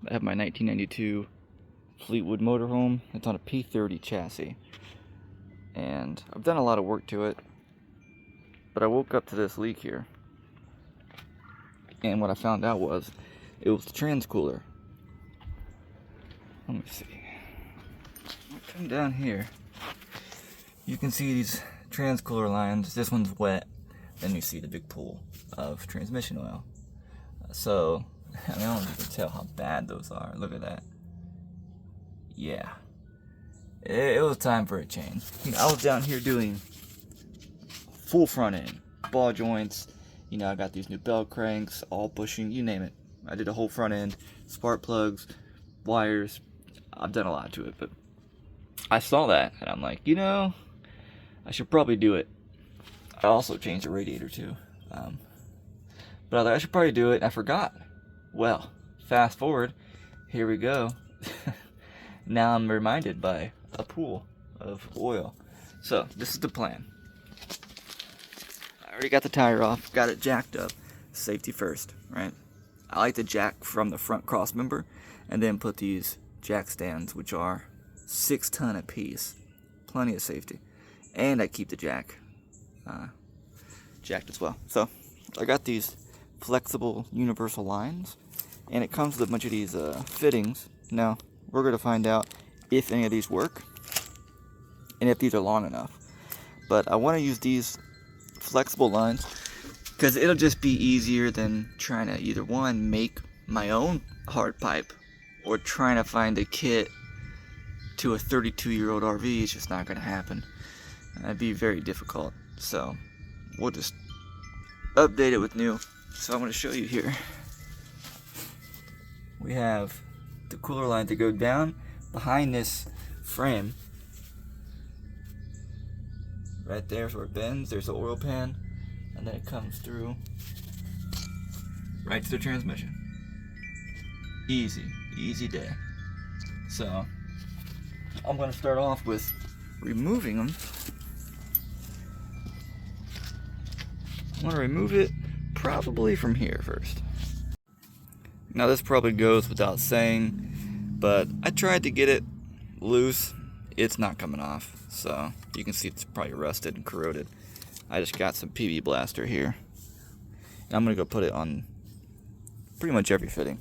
I have my 1992 Fleetwood motorhome. It's on a p30 chassis. And I've done a lot of work to it. But I woke up to this leak here. And what I found out was, it was the transcooler. Let me see. Come down here. You can see these transcooler lines. This one's wet. Then you see the big pool of transmission oil. So, I don't know if you can tell how bad those are. Look at that. Yeah. It was time for a change. I was down here doing full front end, ball joints. I got these new belt cranks, all bushing, you name it. I did a whole front end, spark plugs, wires. I've done a lot to it, but I saw that and I'm like, I should probably do it. I also changed the radiator too. But I thought I should probably do it, and I forgot. Well, fast forward, here we go. Now I'm reminded by a pool of oil. So, this is the plan. I already got the tire off, got it jacked up. Safety first, right? I like to jack from the front cross member, and then put these jack stands, which are 6 ton a piece. Plenty of safety. And I keep the jack jacked as well. So, I got these flexible universal lines, and it comes with a bunch of these fittings. Now we're going to find out if any of these work and if these are long enough, but I want to use these flexible lines because it'll just be easier than trying to either one, make my own hard pipe, or trying to find a kit to a 32-year-old RV. It's just not going to happen. That'd be very difficult, so we'll just update it with new. So I'm going to show you here. We have the cooler line to go down behind this frame. Right there's where it bends. There's the oil pan, and then it comes through right to the transmission. Easy day. So I'm going to start off with removing them. I'm going to remove it probably from here first. Now this probably goes without saying, but I tried to get it loose. It's not coming off, so you can see it's probably rusted and corroded. I just got some PV blaster here, and I'm gonna go put it on pretty much every fitting.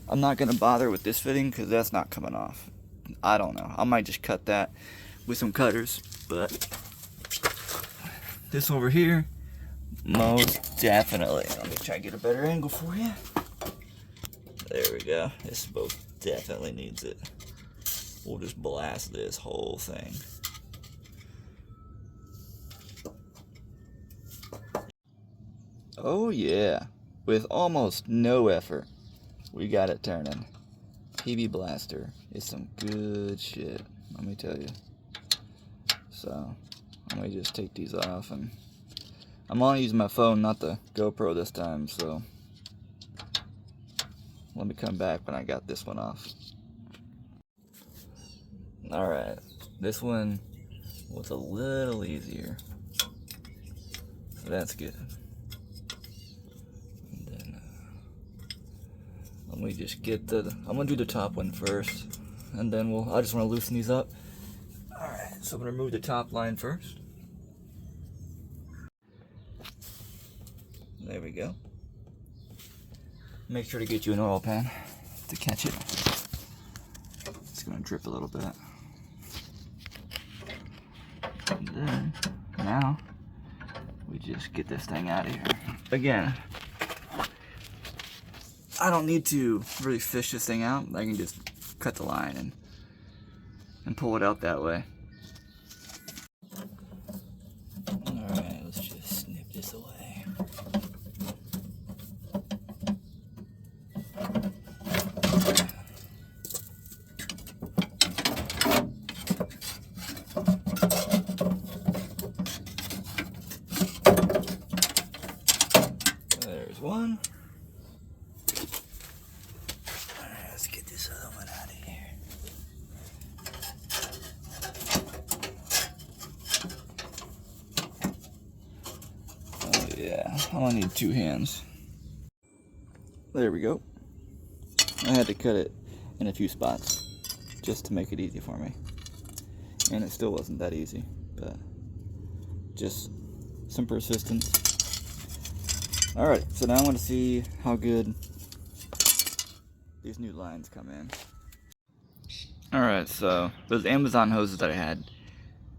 I'm not gonna bother with this fitting because that's not coming off. I don't know, I might just cut that with some cutters, but this over here, most definitely. Let me try to get a better angle for you. There we go. This boat definitely needs it. We'll just blast this whole thing. Oh yeah, with almost no effort, we got it turning. PV blaster is some good shit, let me tell you. So, let me just take these off, and I'm only using my phone, not the GoPro this time, so let me come back when I got this one off. Alright, this one was a little easier, so that's good. And then, let me just get I'm gonna do the top one first, and then I just wanna loosen these up. Alright, so I'm gonna remove the top line first. There we go. Make sure to get you an oil pan to catch it. It's gonna drip a little bit. And then, now, we just get this thing out of here. Again, I don't need to really fish this thing out. I can just cut the line and pull it out that way. Alright, let's just snip this away. There's one. Alright, let's get this other one out of here. Oh yeah, I'm gonna need 2 hands. There we go. I had to cut it in a few spots just to make it easy for me. And it still wasn't that easy, but just some persistence. Alright, so now I want to see how good these new lines come in. Alright, so those Amazon hoses that I had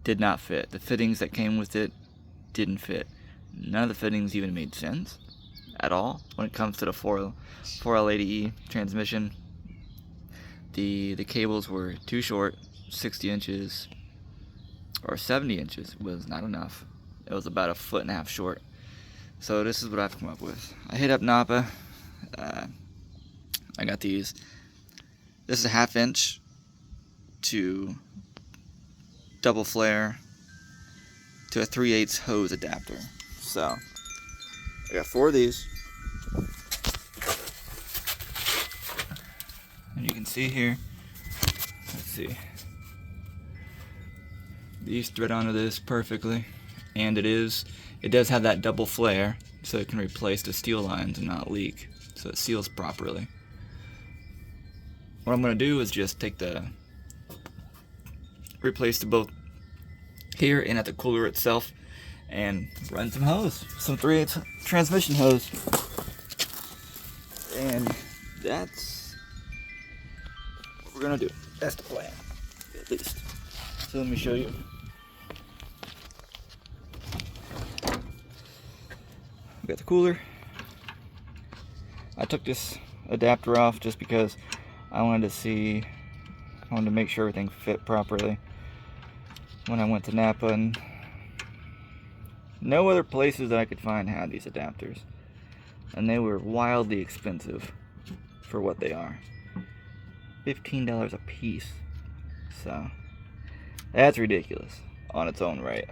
did not fit. The fittings that came with it didn't fit. None of the fittings even made sense at all when it comes to the 4L80E transmission. The cables were too short. 60 inches or 70 inches was not enough. It was about 1.5 feet short. So this is what I've come up with. I hit up Napa. I got these. This is a 1/2 inch to double flare to a 3/8 hose adapter. So I got 4 of these. And you can see here, let's see, these thread onto this perfectly, and it does have that double flare, so it can replace the steel lines and not leak, so it seals properly. What I'm going to do is just replace the both here and at the cooler itself, and run some hose, some 3/8 transmission hose, and that's what we're gonna do. That's the plan, at least. So let me show you. We got the cooler. I took this adapter off just because I wanted to make sure everything fit properly when I went to Napa, and no other places that I could find had these adapters, and they were wildly expensive for what they are. $15 a piece. So that's ridiculous on its own right.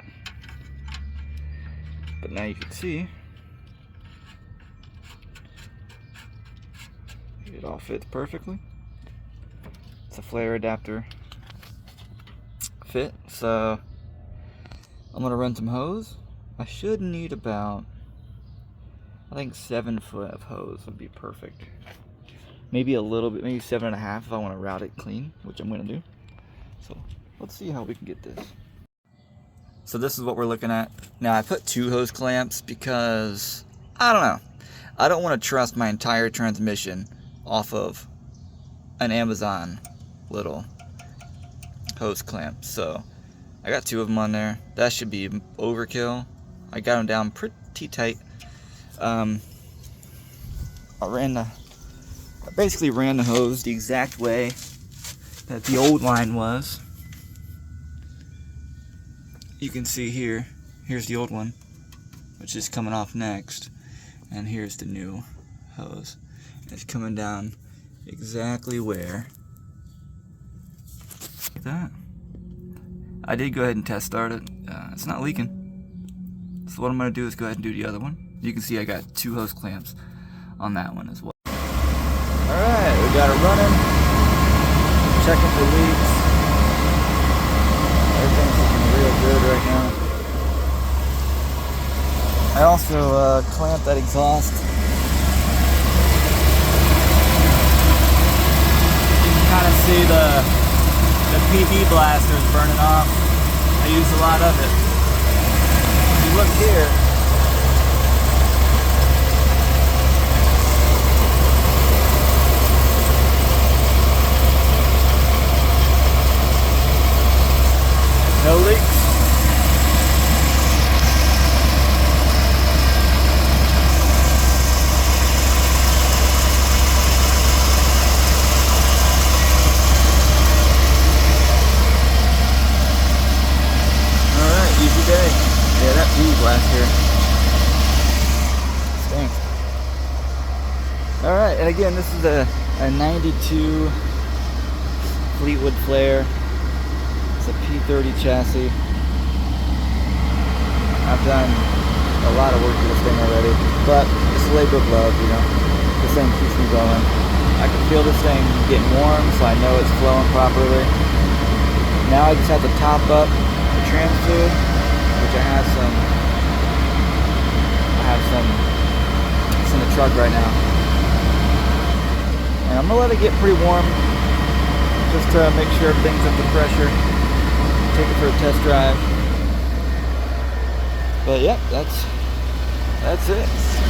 But now you can see it all fits perfectly. It's a flare adapter fit, so I'm gonna run some hose. I should need about, I think 7 foot of hose would be perfect. Maybe a little bit, maybe 7.5 if I want to route it clean, which I'm gonna do. So let's see how we can get this. So this is what we're looking at. Now I put 2 hose clamps because, I don't know, I don't want to trust my entire transmission off of an Amazon little hose clamp. So I got 2 of them on there. That should be overkill. I got them down pretty tight. I basically ran the hose the exact way that the old line was. You can see here's the old one, which is coming off next, and here's the new hose. It's coming down exactly where, like that. I did go ahead and test start it. It's not leaking. So what I'm going to do is go ahead and do the other one. You can see I got 2 hose clamps on that one as well. Alright, we got it running. Checking for leaks. Everything's looking real good right now. I also clamped that exhaust. You can kind of see the PV blasters burning off. I use a lot of it. If you look here, no leaks. Alright, easy day. Yeah, that PV blast here stinks. Alright, and again, this is a 92 Fleetwood Flair. It's a p30 chassis. I've done a lot of work to this thing already, but it's a labor of love, you know. This thing keeps me going. I can feel this thing getting warm, so I know it's flowing properly. Now I just have to top up the trans fluid, which I have some. It's in the truck right now. And I'm gonna let it get pretty warm just to make sure everything's up to pressure. Take it for a test drive. But yep, that's it.